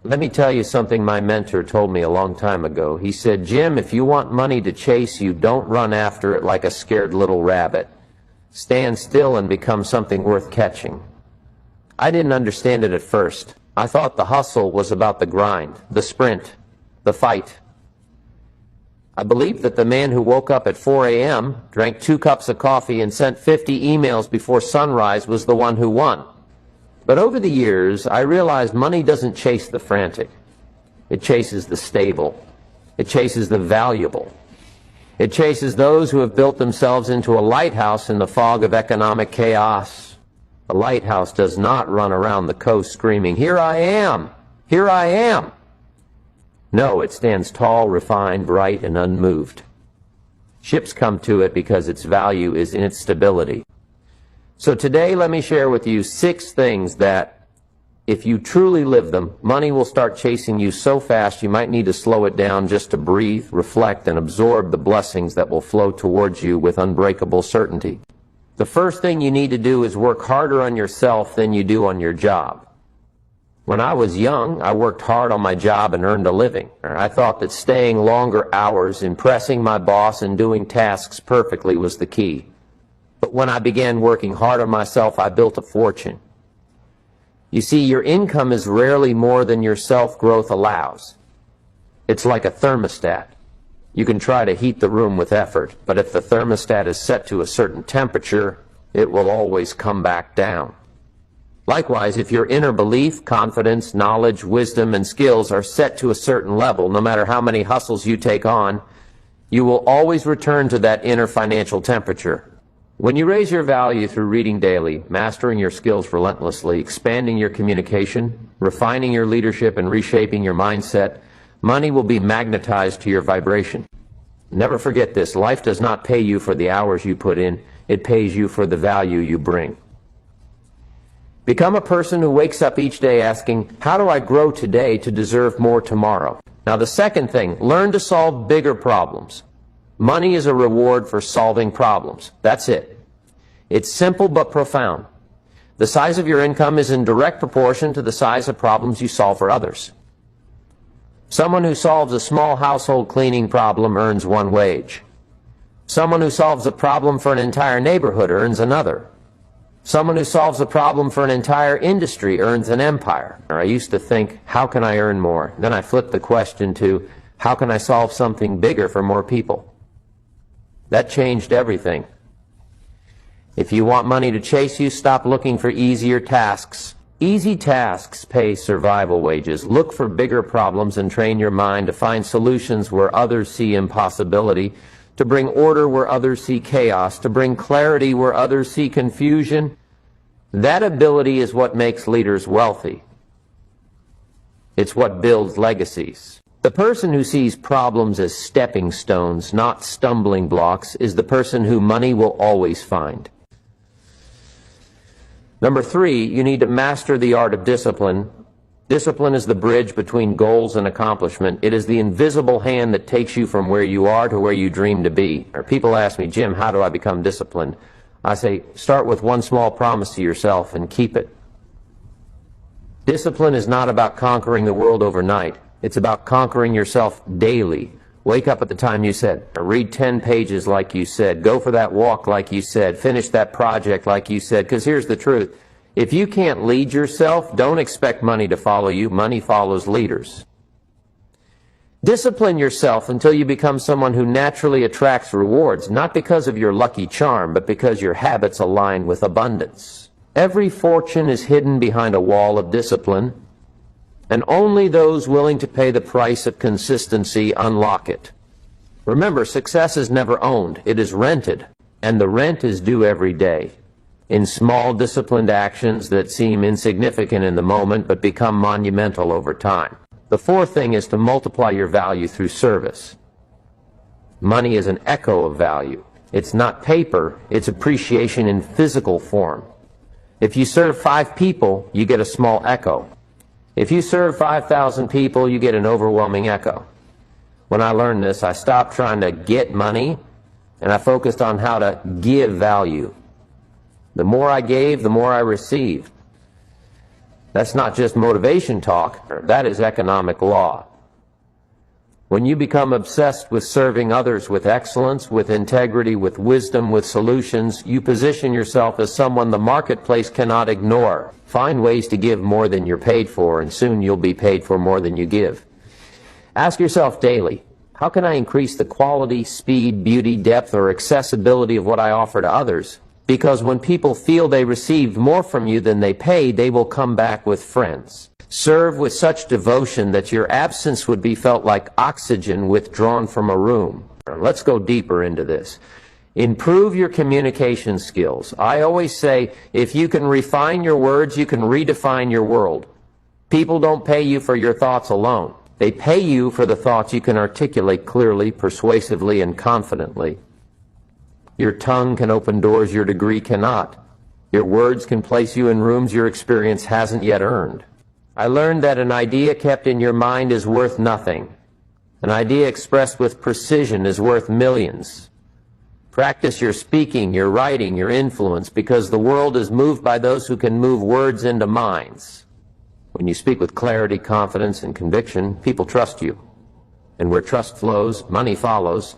Let me tell you something my mentor told me a long time ago. He said, "Jim, if you want money to chase you, don't run after it like a scared little rabbit. Stand still and become something worth catching." I didn't understand it at first. I thought the hustle was about the grind, the sprint, the fight. I believed that the man who woke up at 4 a.m., drank 2 cups of coffee, and sent 50 emails before sunrise was the one who won. But over the years, I realized money doesn't chase the frantic. It chases the stable. It chases the valuable. It chases those who have built themselves into a lighthouse in the fog of economic chaos. A lighthouse does not run around the coast screaming, "Here I am! Here I am!" No, it stands tall, refined, bright, and unmoved. Ships come to it because its value is in its stability. So today, let me share with you 6 things that, if you truly live them, money will start chasing you so fast you might need to slow it down just to breathe, reflect, and absorb the blessings that will flow towards you with unbreakable certainty. The first thing you need to do is work harder on yourself than you do on your job. When I was young, I worked hard on my job and earned a living. I thought that staying longer hours, impressing my boss, and doing tasks perfectly was the key. But when I began working hard on myself, I built a fortune. You see, your income is rarely more than your self-growth allows. It's like a thermostat. You can try to heat the room with effort, but if the thermostat is set to a certain temperature, it will always come back down. Likewise, if your inner belief, confidence, knowledge, wisdom, and skills are set to a certain level, no matter how many hustles you take on, you will always return to that inner financial temperature. When you raise your value through reading daily, mastering your skills relentlessly, expanding your communication, refining your leadership, and reshaping your mindset, money will be magnetized to your vibration. Never forget this: life does not pay you for the hours you put in, it pays you for the value you bring. Become a person who wakes up each day asking, how do I grow today to deserve more tomorrow? Now the second thing, learn to solve bigger problems. Money is a reward for solving problems. That's it. It's simple but profound. The size of your income is in direct proportion to the size of problems you solve for others. Someone who solves a small household cleaning problem earns 1 wage. Someone who solves a problem for an entire neighborhood earns another. Someone who solves a problem for an entire industry earns an empire. I used to think, how can I earn more? Then I flipped the question to, how can I solve something bigger for more people? That changed everything. If you want money to chase you, stop looking for easier tasks. Easy tasks pay survival wages. Look for bigger problems and train your mind to find solutions where others see impossibility, to bring order where others see chaos, to bring clarity where others see confusion. That ability is what makes leaders wealthy. It's what builds legacies. The person who sees problems as stepping stones, not stumbling blocks, is the person who money will always find. Number 3, you need to master the art of discipline. Discipline is the bridge between goals and accomplishment. It is the invisible hand that takes you from where you are to where you dream to be. Or people ask me, Jim, how do I become disciplined? I say, start with one small promise to yourself and keep it. Discipline is not about conquering the world overnight. It's about conquering yourself daily. Wake up at the time you said, read 10 pages like you said, go for that walk like you said, finish that project like you said, because here's the truth. If you can't lead yourself, don't expect money to follow you. Money follows leaders. Discipline yourself until you become someone who naturally attracts rewards, not because of your lucky charm, but because your habits align with abundance. Every fortune is hidden behind a wall of discipline, and only those willing to pay the price of consistency unlock it. Remember, success is never owned, it is rented, and the rent is due every day, in small disciplined actions that seem insignificant in the moment but become monumental over time. The fourth thing is to multiply your value through service. Money is an echo of value. It's not paper, it's appreciation in physical form. If you serve 5 people, you get a small echo. If you serve 5,000 people, you get an overwhelming echo. When I learned this, I stopped trying to get money, and I focused on how to give value. The more I gave, the more I received. That's not just motivation talk, that is economic law. When you become obsessed with serving others with excellence, with integrity, with wisdom, with solutions, you position yourself as someone the marketplace cannot ignore. Find ways to give more than you're paid for, and soon you'll be paid for more than you give. Ask yourself daily, how can I increase the quality, speed, beauty, depth, or accessibility of what I offer to others? Because when people feel they received more from you than they paid, they will come back with friends. Serve with such devotion that your absence would be felt like oxygen withdrawn from a room. Let's go deeper into this. Improve your communication skills. I always say, if you can refine your words, you can redefine your world. People don't pay you for your thoughts alone. They pay you for the thoughts you can articulate clearly, persuasively, and confidently. Your tongue can open doors your degree cannot. Your words can place you in rooms your experience hasn't yet earned. I learned that an idea kept in your mind is worth nothing. An idea expressed with precision is worth millions. Practice your speaking, your writing, your influence, because the world is moved by those who can move words into minds. When you speak with clarity, confidence, and conviction, people trust you. And where trust flows, money follows.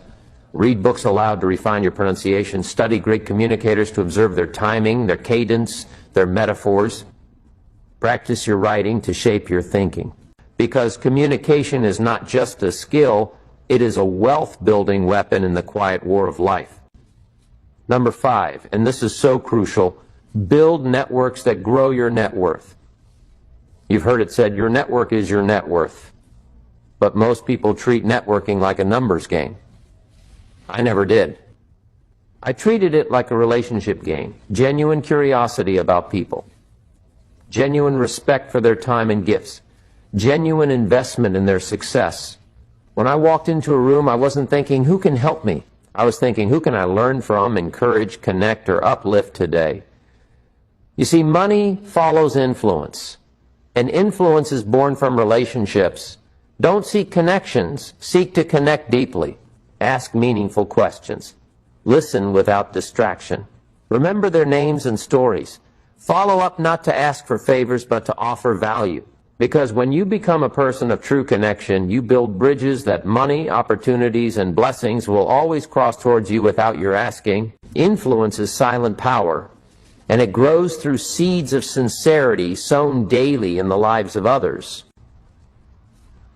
Read books aloud to refine your pronunciation. Study great communicators to observe their timing, their cadence, their metaphors. Practice your writing to shape your thinking. Because communication is not just a skill, it is a wealth-building weapon in the quiet war of life. Number 5, and this is so crucial, build networks that grow your net worth. You've heard it said, your network is your net worth. But most people treat networking like a numbers game. I never did. I treated it like a relationship game, genuine curiosity about people. Genuine respect for their time and gifts, genuine investment in their success. When I walked into a room, I wasn't thinking, who can help me? I was thinking, who can I learn from, encourage, connect, or uplift today? You see, money follows influence, and influence is born from relationships. Don't seek connections, seek to connect deeply. Ask meaningful questions. Listen without distraction. Remember their names and stories. Follow up not to ask for favors, but to offer value. Because when you become a person of true connection, you build bridges that money, opportunities, and blessings will always cross towards you without your asking. Influence is silent power, and it grows through seeds of sincerity sown daily in the lives of others.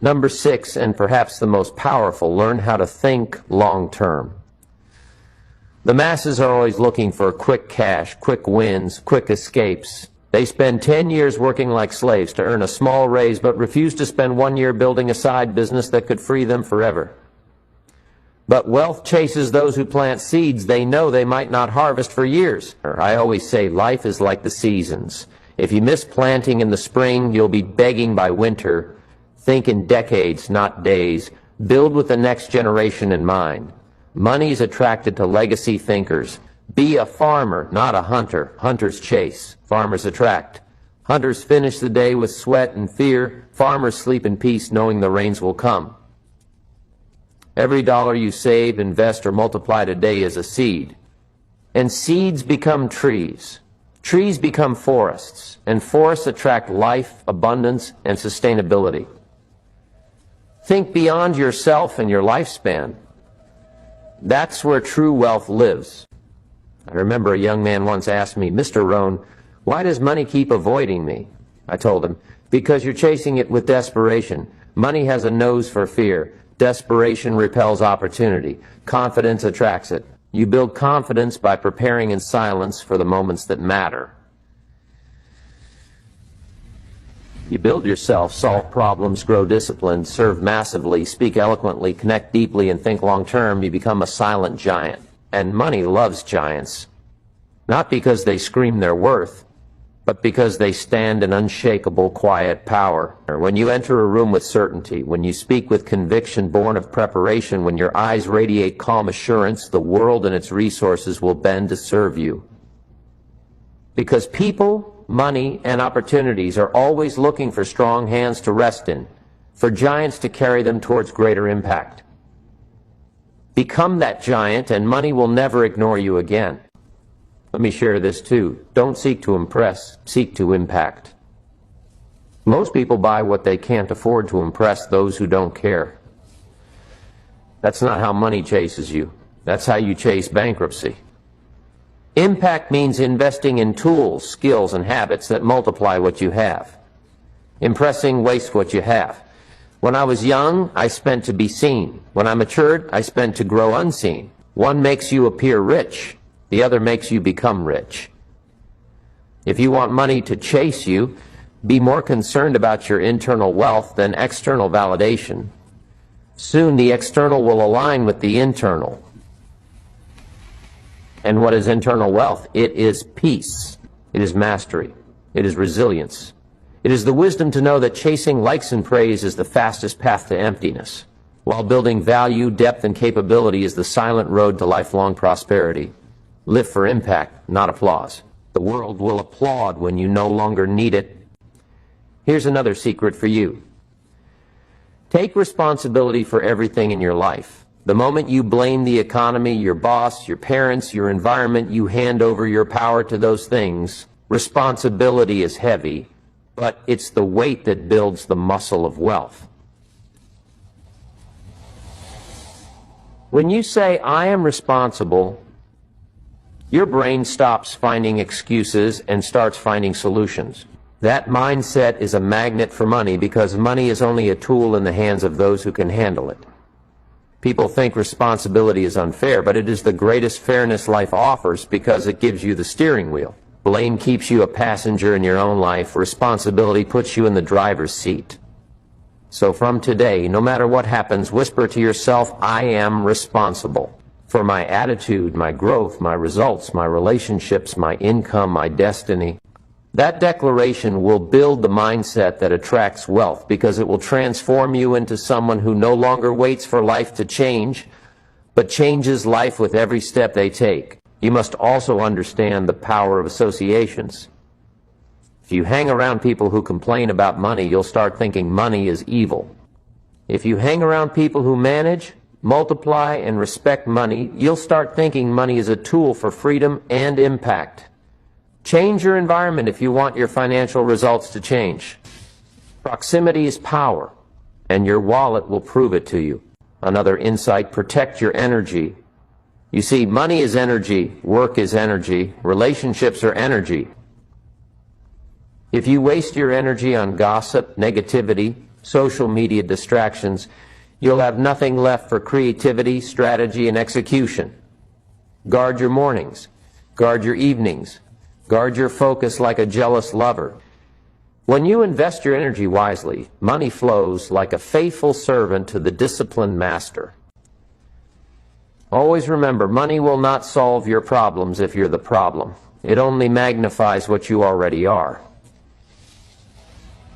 Number 6, and perhaps the most powerful, learn how to think long-term. The masses are always looking for quick cash, quick wins, quick escapes. They spend 10 years working like slaves to earn a small raise, but refuse to spend 1 year building a side business that could free them forever. But wealth chases those who plant seeds they know they might not harvest for years. I always say life is like the seasons. If you miss planting in the spring, you'll be begging by winter. Think in decades, not days. Build with the next generation in mind. Money is attracted to legacy thinkers. Be a farmer, not a hunter. Hunters chase. Farmers attract. Hunters finish the day with sweat and fear. Farmers sleep in peace knowing the rains will come. Every dollar you save, invest, or multiply today is a seed. And seeds become trees. Trees become forests. And forests attract life, abundance, and sustainability. Think beyond yourself and your lifespan. That's where true wealth lives. I remember a young man once asked me, Mr. Rohn, why does money keep avoiding me? I told him, because you're chasing it with desperation. Money has a nose for fear. Desperation repels opportunity. Confidence attracts it. You build confidence by preparing in silence for the moments that matter. You build yourself, solve problems, grow disciplined, serve massively, speak eloquently, connect deeply, and think long-term. You become a silent giant. And money loves giants. Not because they scream their worth, but because they stand in unshakable, quiet power. When you enter a room with certainty, when you speak with conviction born of preparation, when your eyes radiate calm assurance, the world and its resources will bend to serve you. Because people, money, and opportunities are always looking for strong hands to rest in, for giants to carry them towards greater impact. Become that giant, and money will never ignore you again. Let me share this too. Don't seek to impress, seek to impact. Most people buy what they can't afford to impress those who don't care. That's not how money chases you. That's how you chase bankruptcy. Impact means investing in tools, skills, and habits that multiply what you have. Impressing wastes what you have. When I was young, I spent to be seen. When I matured, I spent to grow unseen. One makes you appear rich. The other makes you become rich. If you want money to chase you, be more concerned about your internal wealth than external validation. Soon the external will align with the internal. And what is internal wealth? It is peace. It is mastery. It is resilience. It is the wisdom to know that chasing likes and praise is the fastest path to emptiness, while building value, depth, and capability is the silent road to lifelong prosperity. Live for impact, not applause. The world will applaud when you no longer need it. Here's another secret for you. Take responsibility for everything in your life. The moment you blame the economy, your boss, your parents, your environment, you hand over your power to those things. Responsibility is heavy, but it's the weight that builds the muscle of wealth. When you say, I am responsible, your brain stops finding excuses and starts finding solutions. That mindset is a magnet for money because money is only a tool in the hands of those who can handle it. People think responsibility is unfair, but it is the greatest fairness life offers because it gives you the steering wheel. Blame keeps you a passenger in your own life. Responsibility puts you in the driver's seat. So from today, no matter what happens, whisper to yourself, I am responsible for my attitude, my growth, my results, my relationships, my income, my destiny. That declaration will build the mindset that attracts wealth because it will transform you into someone who no longer waits for life to change, but changes life with every step they take. You must also understand the power of associations. If you hang around people who complain about money, you'll start thinking money is evil. If you hang around people who manage, multiply, and respect money, you'll start thinking money is a tool for freedom and impact. Change your environment if you want your financial results to change. Proximity is power, and your wallet will prove it to you. Another insight, protect your energy. You see, money is energy, work is energy, relationships are energy. If you waste your energy on gossip, negativity, social media distractions, you'll have nothing left for creativity, strategy, and execution. Guard your mornings. Guard your evenings. Guard your focus like a jealous lover. When you invest your energy wisely, money flows like a faithful servant to the disciplined master. Always remember, money will not solve your problems if you're the problem. It only magnifies what you already are.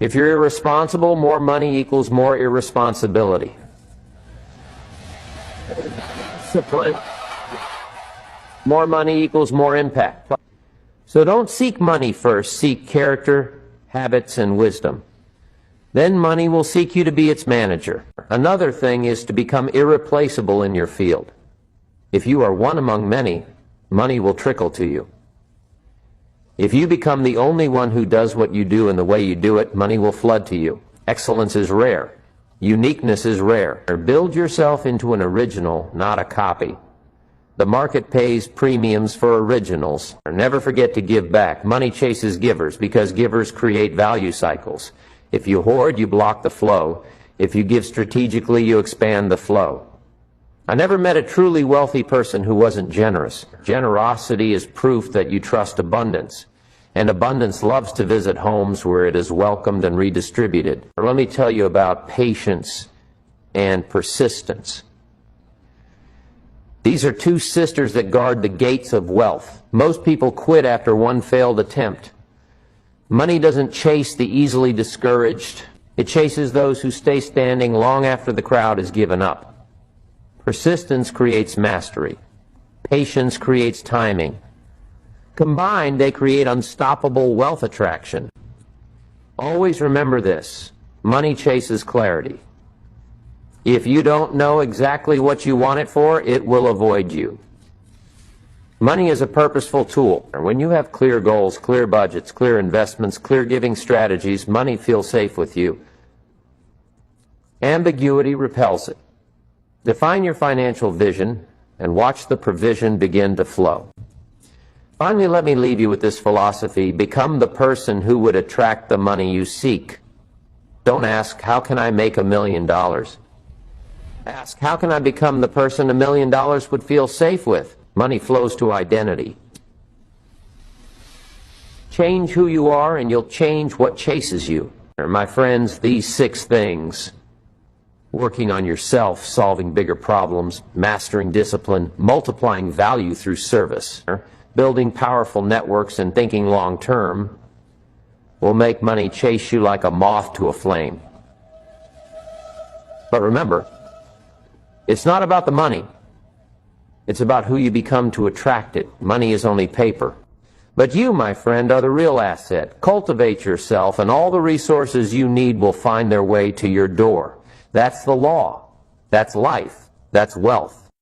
If you're irresponsible, more money equals more irresponsibility. More money equals more impact. So don't seek money first, seek character, habits, and wisdom. Then money will seek you to be its manager. Another thing is to become irreplaceable in your field. If you are one among many, money will trickle to you. If you become the only one who does what you do and the way you do it, money will flood to you. Excellence is rare. Uniqueness is rare. Build yourself into an original, not a copy. The market pays premiums for originals. Never forget to give back. Money chases givers because givers create value cycles. If you hoard, you block the flow. If you give strategically, you expand the flow. I never met a truly wealthy person who wasn't generous. Generosity is proof that you trust abundance. And abundance loves to visit homes where it is welcomed and redistributed. Let me tell you about patience and persistence. These are two sisters that guard the gates of wealth. Most people quit after one failed attempt. Money doesn't chase the easily discouraged. It chases those who stay standing long after the crowd has given up. Persistence creates mastery. Patience creates timing. Combined, they create unstoppable wealth attraction. Always remember this: money chases clarity. If you don't know exactly what you want it for, it will avoid you. Money is a purposeful tool. When you have clear goals, clear budgets, clear investments, clear giving strategies, money feels safe with you. Ambiguity repels it. Define your financial vision and watch the provision begin to flow. Finally, let me leave you with this philosophy. Become the person who would attract the money you seek. Don't ask, how can I make $1 million? Ask, how can I become the person $1 million would feel safe with? Money flows to identity. Change who you are and you'll change what chases you. My friends, these 6 things: working on yourself, solving bigger problems, mastering discipline, multiplying value through service, building powerful networks and thinking long term, will make money chase you like a moth to a flame. But remember, it's not about the money. It's about who you become to attract it. Money is only paper. But you, my friend, are the real asset. Cultivate yourself, and all the resources you need will find their way to your door. That's the law. That's life. That's wealth.